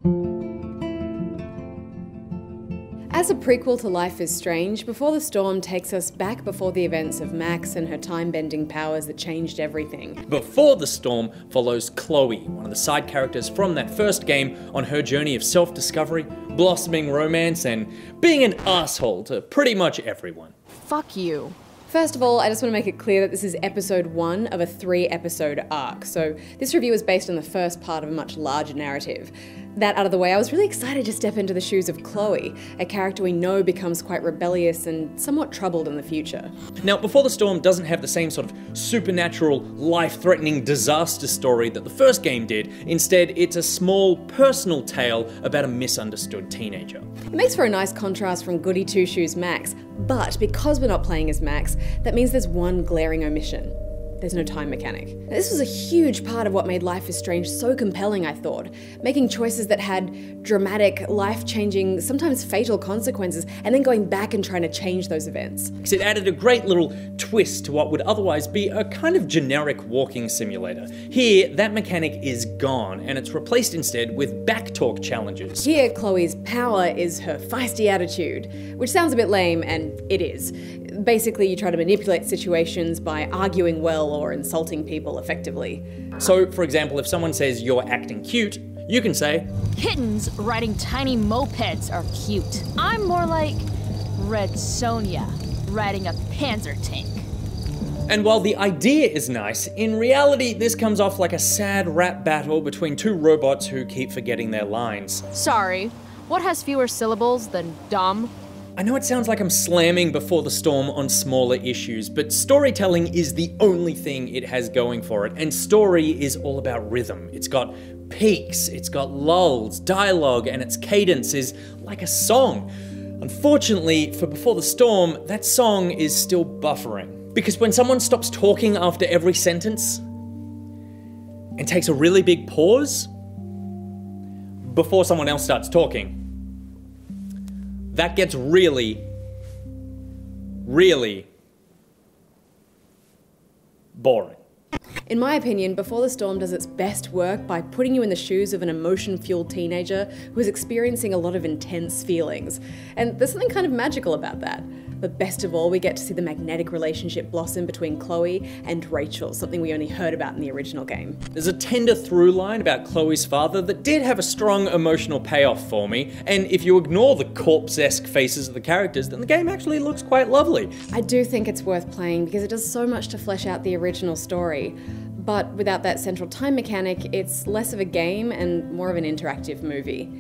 As a prequel to Life is Strange, Before the Storm takes us back before the events of Max and her time-bending powers that changed everything. Before the Storm follows Chloe, one of the side characters from that first game, on her journey of self-discovery, blossoming romance, and being an asshole to pretty much everyone. Fuck you. First of all, I just want to make it clear that this is episode 1 of a 3-episode arc, so this review is based on the first part of a much larger narrative. That out of the way, I was really excited to step into the shoes of Chloe, a character we know becomes quite rebellious and somewhat troubled in the future. Now, Before the Storm doesn't have the same sort of supernatural, life-threatening disaster story that the first game did. Instead, it's a small, personal tale about a misunderstood teenager. It makes for a nice contrast from Goody Two-Shoes Max, but because we're not playing as Max, that means there's one glaring omission. There's no time mechanic. Now, this was a huge part of what made Life is Strange so compelling, I thought. Making choices that had dramatic, life-changing, sometimes fatal consequences, and then going back and trying to change those events. Because it added a great little twist to what would otherwise be a kind of generic walking simulator. Here, that mechanic is gone, and it's replaced instead with backtalk challenges. Here, Chloe's power is her feisty attitude, which sounds a bit lame, and it is. Basically, you try to manipulate situations by arguing well or insulting people effectively. So, for example, if someone says you're acting cute, you can say, Kittens riding tiny mopeds are cute. I'm more like Red Sonja riding a panzer tank. And while the idea is nice, in reality this comes off like a sad rap battle between two robots who keep forgetting their lines. Sorry, what has fewer syllables than dumb? I know it sounds like I'm slamming Before the Storm on smaller issues, but storytelling is the only thing it has going for it, and story is all about rhythm. It's got peaks, it's got lulls, dialogue, and its cadence is like a song. Unfortunately, for Before the Storm, that song is still buffering. Because when someone stops talking after every sentence, and takes a really big pause, before someone else starts talking, that gets really, really boring. In my opinion, Before the Storm does its best work by putting you in the shoes of an emotion-fueled teenager who is experiencing a lot of intense feelings. And there's something kind of magical about that. But best of all, we get to see the magnetic relationship blossom between Chloe and Rachel, something we only heard about in the original game. There's a tender through line about Chloe's father that did have a strong emotional payoff for me, and if you ignore the corpse-esque faces of the characters, then the game actually looks quite lovely. I do think it's worth playing because it does so much to flesh out the original story. But without that central time mechanic, it's less of a game and more of an interactive movie.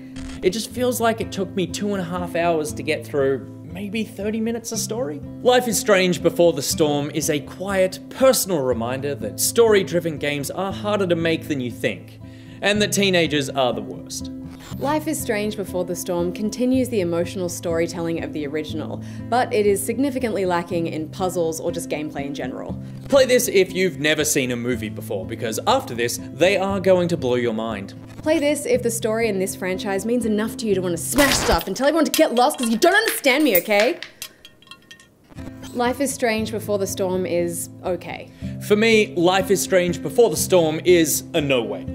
It just feels like it took me 2.5 hours to get through maybe 30 minutes of story? Life is Strange Before the Storm is a quiet, personal reminder that story-driven games are harder to make than you think, and that teenagers are the worst. Life is Strange Before the Storm continues the emotional storytelling of the original, but it is significantly lacking in puzzles or just gameplay in general. Play this if you've never seen a movie before, because after this, they are going to blow your mind. Play this if the story in this franchise means enough to you to want to smash stuff and tell everyone to get lost because you don't understand me, okay? Life is Strange Before the Storm is okay. For me, Life is Strange Before the Storm is a no way.